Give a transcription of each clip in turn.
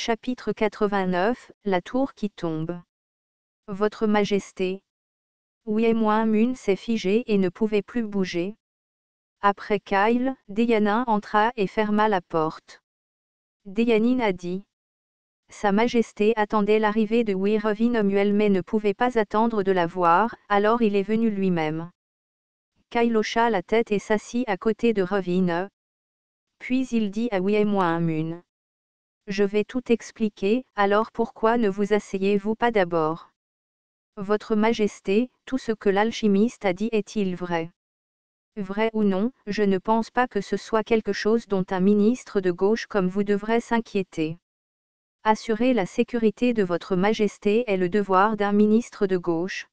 Chapitre 89, La tour qui tombe. Votre Majesté. Uemon s'est figé et ne pouvait plus bouger. Après Kyle, Deianin entra et ferma la porte. Deianin a dit. Sa Majesté attendait l'arrivée de Wirevinomuel mais ne pouvait pas attendre de la voir, alors il est venu lui-même. Kyle hocha la tête et s'assit à côté de Revine. Puis il dit à Uemon. Je vais tout expliquer, alors pourquoi ne vous asseyez-vous pas d'abord? Votre Majesté, tout ce que l'alchimiste a dit est-il vrai? Vrai ou non, je ne pense pas que ce soit quelque chose dont un ministre de gauche comme vous devrait s'inquiéter. Assurer la sécurité de votre Majesté est le devoir d'un ministre de gauche.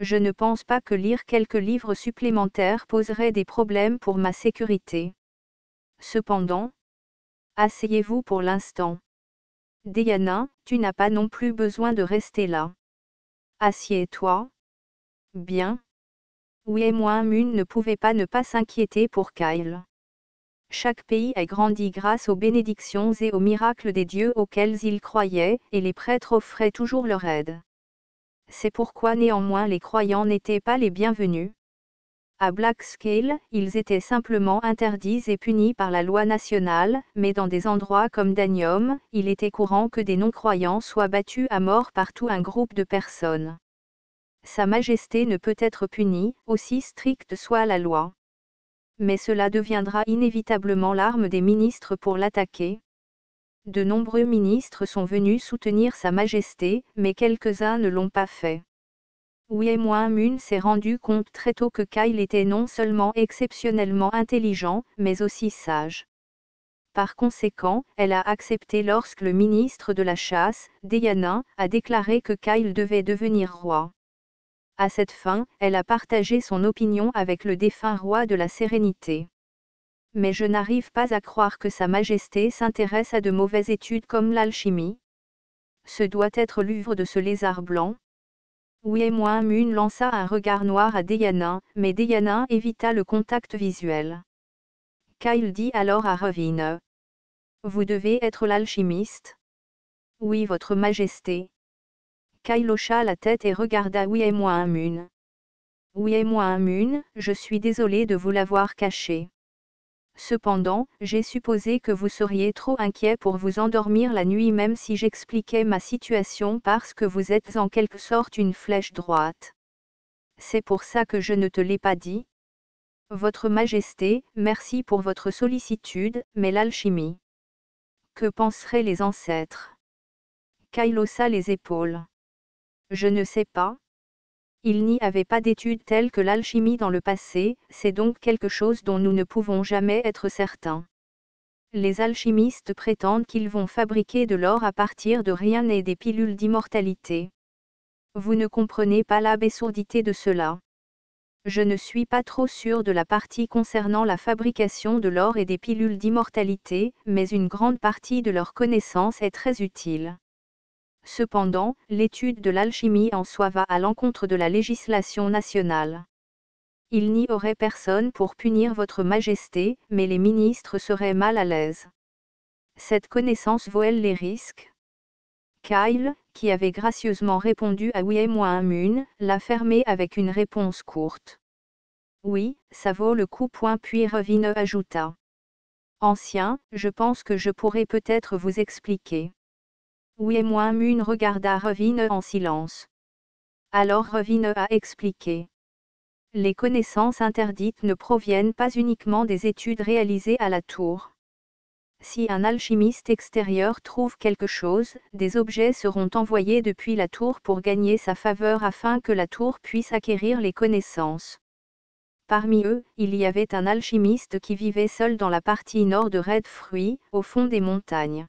Je ne pense pas que lire quelques livres supplémentaires poserait des problèmes pour ma sécurité. Cependant, asseyez-vous pour l'instant. Deianin, tu n'as pas non plus besoin de rester là. Assieds-toi. Bien. Uemon ne pouvait pas ne pas s'inquiéter pour Kyle. Chaque pays a grandi grâce aux bénédictions et aux miracles des dieux auxquels ils croyaient, et les prêtres offraient toujours leur aide. C'est pourquoi néanmoins les croyants n'étaient pas les bienvenus. À Blackscale, ils étaient simplement interdits et punis par la loi nationale, mais dans des endroits comme Danium, il était courant que des non-croyants soient battus à mort par tout un groupe de personnes. Sa Majesté ne peut être punie, aussi stricte soit la loi. Mais cela deviendra inévitablement l'arme des ministres pour l'attaquer. De nombreux ministres sont venus soutenir Sa Majesté, mais quelques-uns ne l'ont pas fait. Uemon s'est rendu compte très tôt que Kyle était non seulement exceptionnellement intelligent, mais aussi sage. Par conséquent, elle a accepté lorsque le ministre de la Chasse, Deianin, a déclaré que Kyle devait devenir roi. À cette fin, elle a partagé son opinion avec le défunt roi de la Sérénité. Mais je n'arrive pas à croire que Sa Majesté s'intéresse à de mauvaises études comme l'alchimie. Ce doit être l'œuvre de ce lézard blanc. Uemon lança un regard noir à Deianin, mais Deianin évita le contact visuel. Kyle dit alors à Revine. Vous devez être l'alchimiste? Oui, votre Majesté. Kyle hocha la tête et regarda Uemon. Uemon, je suis désolé de vous l'avoir caché. Cependant, j'ai supposé que vous seriez trop inquiet pour vous endormir la nuit même si j'expliquais ma situation parce que vous êtes en quelque sorte une flèche droite. C'est pour ça que je ne te l'ai pas dit. Votre Majesté, merci pour votre sollicitude, mais l'alchimie. Que penseraient les ancêtres? Kyle haussa les épaules. Je ne sais pas. Il n'y avait pas d'études telles que l'alchimie dans le passé, c'est donc quelque chose dont nous ne pouvons jamais être certains. Les alchimistes prétendent qu'ils vont fabriquer de l'or à partir de rien et des pilules d'immortalité. Vous ne comprenez pas l'absurdité de cela. Je ne suis pas trop sûr de la partie concernant la fabrication de l'or et des pilules d'immortalité, mais une grande partie de leur connaissance est très utile. Cependant, l'étude de l'alchimie en soi va à l'encontre de la législation nationale. Il n'y aurait personne pour punir votre Majesté, mais les ministres seraient mal à l'aise. Cette connaissance vaut-elle les risques? Kyle, qui avait gracieusement répondu à Uemon, l'a fermé avec une réponse courte. Oui, ça vaut le coup. Puis Revine ajouta. Ancien, je pense que je pourrais peut-être vous expliquer. Uemon regarda Revine en silence. Alors Revine a expliqué. Les connaissances interdites ne proviennent pas uniquement des études réalisées à la tour. Si un alchimiste extérieur trouve quelque chose, des objets seront envoyés depuis la tour pour gagner sa faveur afin que la tour puisse acquérir les connaissances. Parmi eux, il y avait un alchimiste qui vivait seul dans la partie nord de Red Fruit, au fond des montagnes.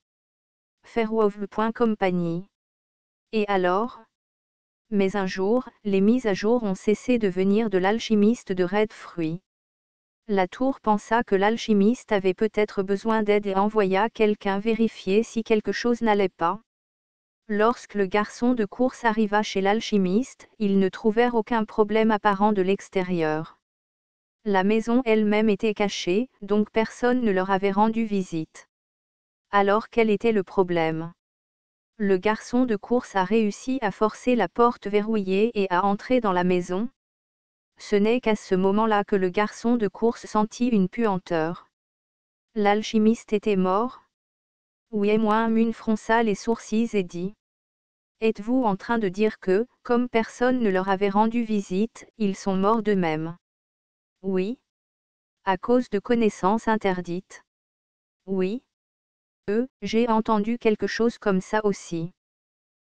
Fairwolf. Compagnie. Et alors? Mais un jour, les mises à jour ont cessé de venir de l'alchimiste de Red Fruit. La tour pensa que l'alchimiste avait peut-être besoin d'aide et envoya quelqu'un vérifier si quelque chose n'allait pas. Lorsque le garçon de course arriva chez l'alchimiste, ils ne trouvèrent aucun problème apparent de l'extérieur. La maison elle-même était cachée, donc personne ne leur avait rendu visite. Alors quel était le problème? Le garçon de course a réussi à forcer la porte verrouillée et à entrer dans la maison. Ce n'est qu'à ce moment-là que le garçon de course sentit une puanteur. L'alchimiste était mort? Mune fronça les sourcils et dit. Êtes-vous en train de dire que, comme personne ne leur avait rendu visite, ils sont morts d'eux-mêmes? Oui. À cause de connaissances interdites? Oui. J'ai entendu quelque chose comme ça aussi.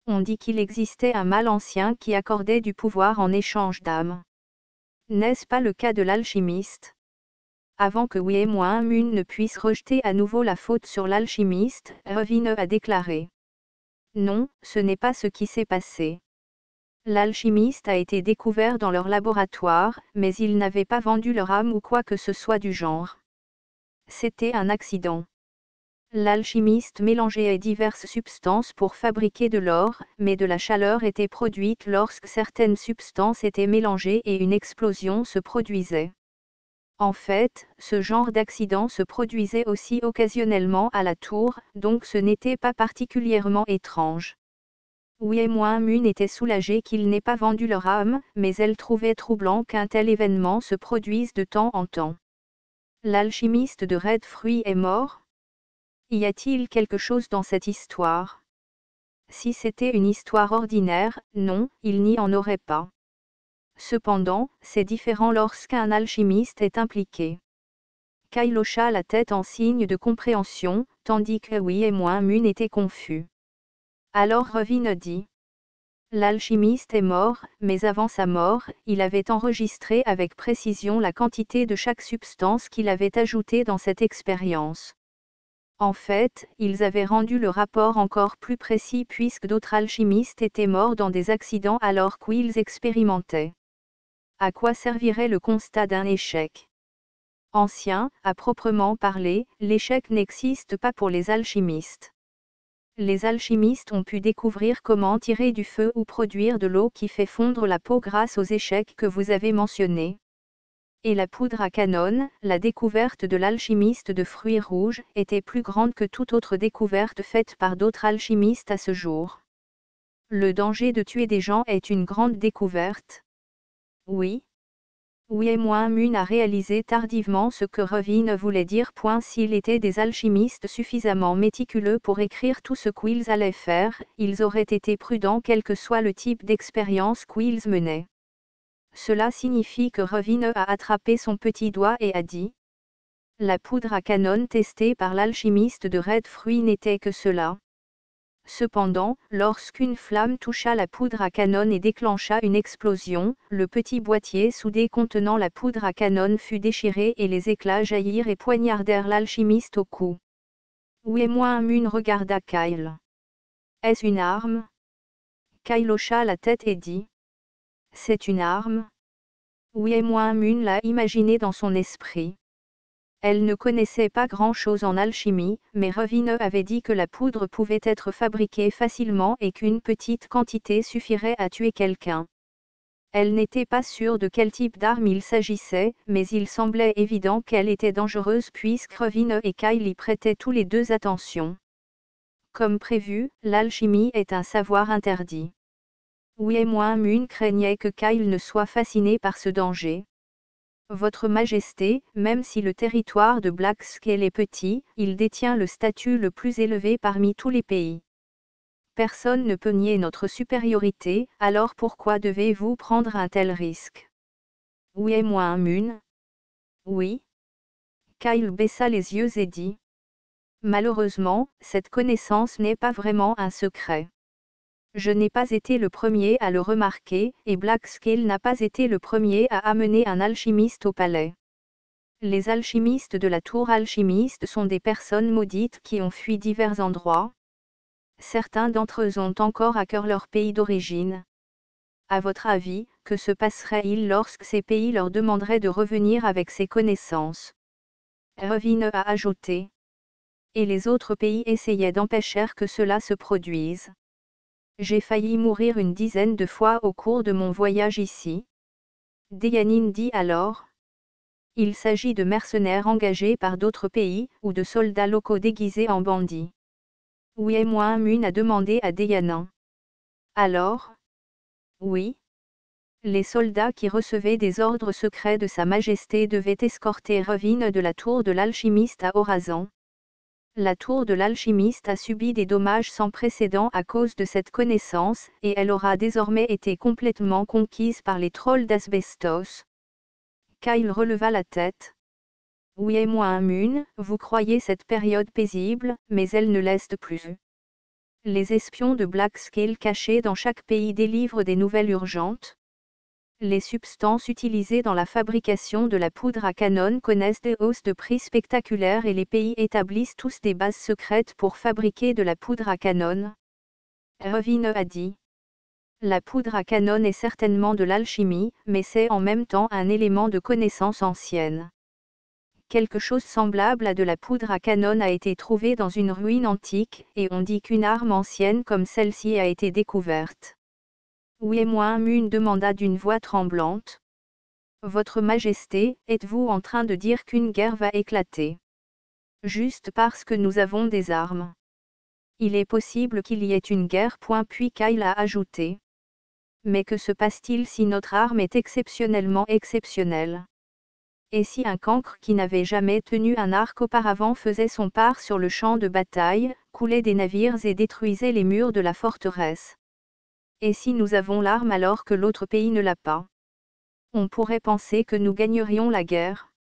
On dit qu'il existait un mal ancien qui accordait du pouvoir en échange d'âme. N'est-ce pas le cas de l'alchimiste? Avant que Mune ne puisse rejeter à nouveau la faute sur l'alchimiste, Revine a déclaré. Non, ce n'est pas ce qui s'est passé. L'alchimiste a été découvert dans leur laboratoire, mais ils n'avaient pas vendu leur âme ou quoi que ce soit du genre. C'était un accident. L'alchimiste mélangeait diverses substances pour fabriquer de l'or, mais de la chaleur était produite lorsque certaines substances étaient mélangées et une explosion se produisait. En fait, ce genre d'accident se produisait aussi occasionnellement à la tour, donc ce n'était pas particulièrement étrange. Mune était soulagée qu'ils n'aient pas vendu leur âme, mais elle trouvait troublant qu'un tel événement se produise de temps en temps. L'alchimiste de Red Fruit est mort? Y a-t-il quelque chose dans cette histoire? Si c'était une histoire ordinaire, non, il n'y en aurait pas. Cependant, c'est différent lorsqu'un alchimiste est impliqué. Kyle hocha la tête en signe de compréhension, tandis que Mune était confus. Alors Revine dit. L'alchimiste est mort, mais avant sa mort, il avait enregistré avec précision la quantité de chaque substance qu'il avait ajoutée dans cette expérience. En fait, ils avaient rendu le rapport encore plus précis puisque d'autres alchimistes étaient morts dans des accidents alors qu'ils expérimentaient. À quoi servirait le constat d'un échec? Ancien, à proprement parler, l'échec n'existe pas pour les alchimistes. Les alchimistes ont pu découvrir comment tirer du feu ou produire de l'eau qui fait fondre la peau grâce aux échecs que vous avez mentionnés. Et la poudre à canon, la découverte de l'alchimiste de fruits rouges, était plus grande que toute autre découverte faite par d'autres alchimistes à ce jour. Le danger de tuer des gens est une grande découverte. Oui. Mune a réalisé tardivement ce que Revine voulait dire. S'il était des alchimistes suffisamment méticuleux pour écrire tout ce qu'ils allaient faire, ils auraient été prudents quel que soit le type d'expérience qu'ils menaient. Cela signifie que Revine a attrapé son petit doigt et a dit. La poudre à canon testée par l'alchimiste de Red Fruit n'était que cela. Cependant, lorsqu'une flamme toucha la poudre à canon et déclencha une explosion, le petit boîtier soudé contenant la poudre à canon fut déchiré et les éclats jaillirent et poignardèrent l'alchimiste au cou. Mune regarda Kyle. Est-ce une arme? Kyle hocha la tête et dit. C'est une arme? Mune l'a imaginé dans son esprit. Elle ne connaissait pas grand-chose en alchimie, mais Revine avait dit que la poudre pouvait être fabriquée facilement et qu'une petite quantité suffirait à tuer quelqu'un. Elle n'était pas sûre de quel type d'arme il s'agissait, mais il semblait évident qu'elle était dangereuse puisque Revine et Kyle y prêtaient tous les deux attention. Comme prévu, l'alchimie est un savoir interdit. Mune craignait que Kyle ne soit fasciné par ce danger. Votre Majesté, même si le territoire de Blackscale est petit, il détient le statut le plus élevé parmi tous les pays. Personne ne peut nier notre supériorité, alors pourquoi devez-vous prendre un tel risque? Mune. Oui. Kyle baissa les yeux et dit. Malheureusement, cette connaissance n'est pas vraiment un secret. Je n'ai pas été le premier à le remarquer, et Blackscale n'a pas été le premier à amener un alchimiste au palais. Les alchimistes de la tour alchimiste sont des personnes maudites qui ont fui divers endroits. Certains d'entre eux ont encore à cœur leur pays d'origine. À votre avis, que se passerait-il lorsque ces pays leur demanderaient de revenir avec ces connaissances? Revine a ajouté. Et les autres pays essayaient d'empêcher que cela se produise. J'ai failli mourir une dizaine de fois au cours de mon voyage ici. Deyanin dit alors. Il s'agit de mercenaires engagés par d'autres pays, ou de soldats locaux déguisés en bandits. Uemuamun a demandé à Dayanin. Alors? Oui. Les soldats qui recevaient des ordres secrets de Sa Majesté devaient escorter Revin de la tour de l'alchimiste à Orazan. La tour de l'alchimiste a subi des dommages sans précédent à cause de cette connaissance, et elle aura désormais été complètement conquise par les trolls d'Asbestos. Kyle releva la tête. Uemuamun, vous croyez cette période paisible, mais elle ne l'est plus. Les espions de Blackscale cachés dans chaque pays délivrent des nouvelles urgentes. Les substances utilisées dans la fabrication de la poudre à canon connaissent des hausses de prix spectaculaires et les pays établissent tous des bases secrètes pour fabriquer de la poudre à canon. Revine a dit. La poudre à canon est certainement de l'alchimie, mais c'est en même temps un élément de connaissance ancienne. Quelque chose semblable à de la poudre à canon a été trouvé dans une ruine antique, et on dit qu'une arme ancienne comme celle-ci a été découverte. Uemuamun demanda d'une voix tremblante. Votre Majesté, êtes-vous en train de dire qu'une guerre va éclater? Juste parce que nous avons des armes. Il est possible qu'il y ait une guerre. Puis Kyle a ajouté. Mais que se passe-t-il si notre arme est exceptionnellement exceptionnelle? Et si un cancre qui n'avait jamais tenu un arc auparavant faisait son part sur le champ de bataille, coulait des navires et détruisait les murs de la forteresse? Et si nous avons l'arme alors que l'autre pays ne l'a pas? On pourrait penser que nous gagnerions la guerre.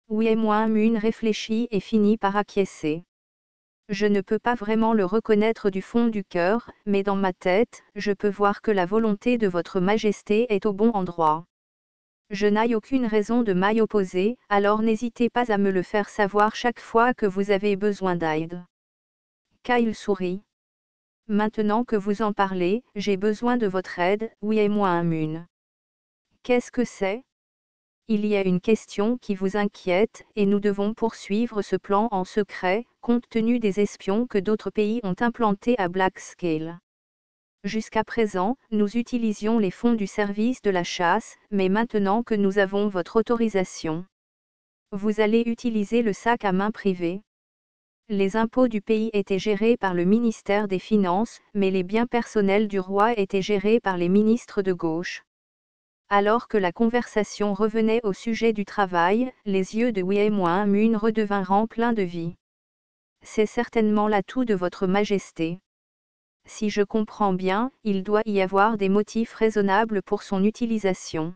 Uemuamun réfléchit et finit par acquiescer. Je ne peux pas vraiment le reconnaître du fond du cœur, mais dans ma tête, je peux voir que la volonté de votre Majesté est au bon endroit. Je n'ai aucune raison de m'y opposer, alors n'hésitez pas à me le faire savoir chaque fois que vous avez besoin d'aide. Kyle sourit. Maintenant que vous en parlez, j'ai besoin de votre aide, Uemuamun. Qu'est-ce que c'est? Il y a une question qui vous inquiète, et nous devons poursuivre ce plan en secret, compte tenu des espions que d'autres pays ont implantés à Blackscale. Jusqu'à présent, nous utilisions les fonds du service de la chasse, mais maintenant que nous avons votre autorisation, vous allez utiliser le sac à main privé. Les impôts du pays étaient gérés par le ministère des Finances, mais les biens personnels du roi étaient gérés par les ministres de gauche. Alors que la conversation revenait au sujet du travail, les yeux de Uemuamun redevinrent pleins de vie. C'est certainement l'atout de votre Majesté. Si je comprends bien, il doit y avoir des motifs raisonnables pour son utilisation.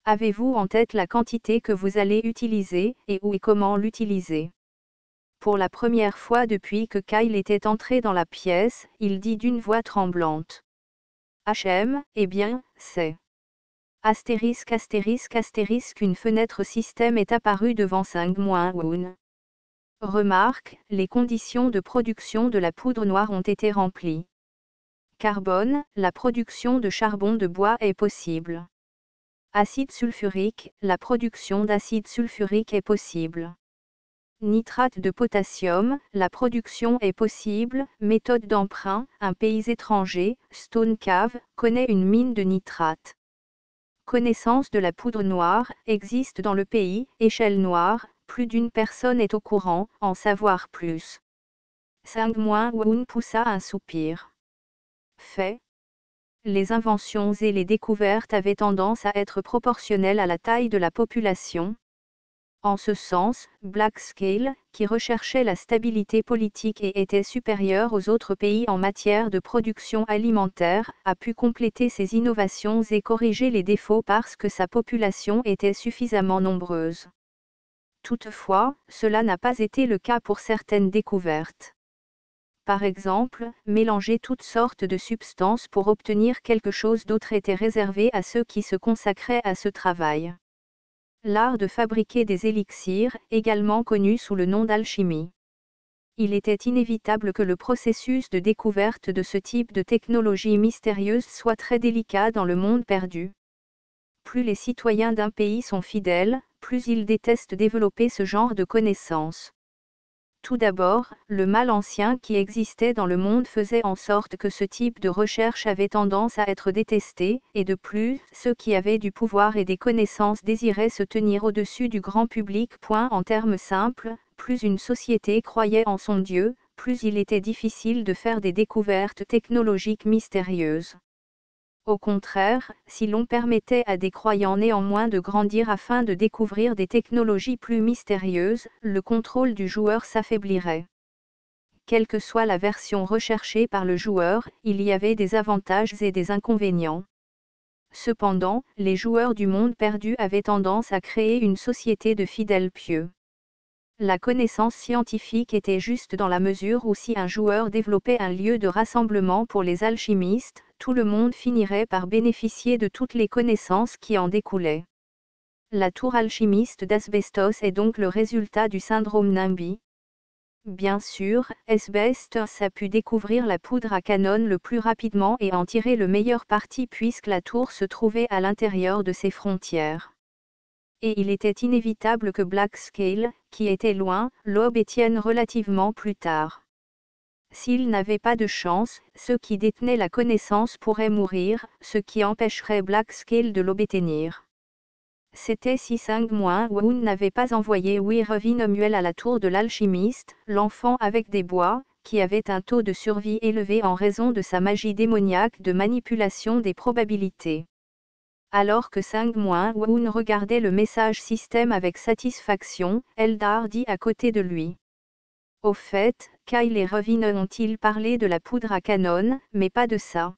Avez-vous en tête la quantité que vous allez utiliser, et où et comment l'utiliser? Pour la première fois depuis que Kyle était entré dans la pièce, il dit d'une voix tremblante. Eh bien, c'est... Astérisque astérisque astérisque une fenêtre système est apparue devant Sangmuaun. Remarque, les conditions de production de la poudre noire ont été remplies. Carbone, la production de charbon de bois est possible. Acide sulfurique, la production d'acide sulfurique est possible. Nitrate de potassium, la production est possible. Méthode d'emprunt, un pays étranger, Stone Cave, connaît une mine de nitrate. Connaissance de la poudre noire, existe dans le pays. Échelle noire, plus d'une personne est au courant, en savoir plus. Sangmuaun poussa un soupir. Fait. Les inventions et les découvertes avaient tendance à être proportionnelles à la taille de la population. En ce sens, Blackscale, qui recherchait la stabilité politique et était supérieur aux autres pays en matière de production alimentaire, a pu compléter ses innovations et corriger les défauts parce que sa population était suffisamment nombreuse. Toutefois, cela n'a pas été le cas pour certaines découvertes. Par exemple, mélanger toutes sortes de substances pour obtenir quelque chose d'autre était réservé à ceux qui se consacraient à ce travail. L'art de fabriquer des élixirs, également connu sous le nom d'alchimie. Il était inévitable que le processus de découverte de ce type de technologie mystérieuse soit très délicat dans le monde perdu. Plus les citoyens d'un pays sont fidèles, plus ils détestent développer ce genre de connaissances. Tout d'abord, le mal ancien qui existait dans le monde faisait en sorte que ce type de recherche avait tendance à être détesté, et de plus, ceux qui avaient du pouvoir et des connaissances désiraient se tenir au-dessus du grand public. En termes simples, plus une société croyait en son Dieu, plus il était difficile de faire des découvertes technologiques mystérieuses. Au contraire, si l'on permettait à des croyants néanmoins de grandir afin de découvrir des technologies plus mystérieuses, le contrôle du joueur s'affaiblirait. Quelle que soit la version recherchée par le joueur, il y avait des avantages et des inconvénients. Cependant, les joueurs du monde perdu avaient tendance à créer une société de fidèles pieux. La connaissance scientifique était juste dans la mesure où si un joueur développait un lieu de rassemblement pour les alchimistes, tout le monde finirait par bénéficier de toutes les connaissances qui en découlaient. La tour alchimiste d'Asbestos est donc le résultat du syndrome NIMBY. Bien sûr, Asbestos a pu découvrir la poudre à canon le plus rapidement et en tirer le meilleur parti puisque la tour se trouvait à l'intérieur de ses frontières. Et il était inévitable que Blackscale, qui était loin, l'obtienne relativement plus tard. S'il n'avait pas de chance, ceux qui détenaient la connaissance pourraient mourir, ce qui empêcherait Blackscale de l'obtenir. C'était si Woon n'avait pas envoyé Wirevinomuel à la tour de l'alchimiste, l'enfant avec des bois, qui avait un taux de survie élevé en raison de sa magie démoniaque de manipulation des probabilités. Alors que Woon regardait le message système avec satisfaction, Eldar dit à côté de lui. Au fait, Kyle et Revin ont-ils parlé de la poudre à canon, mais pas de ça.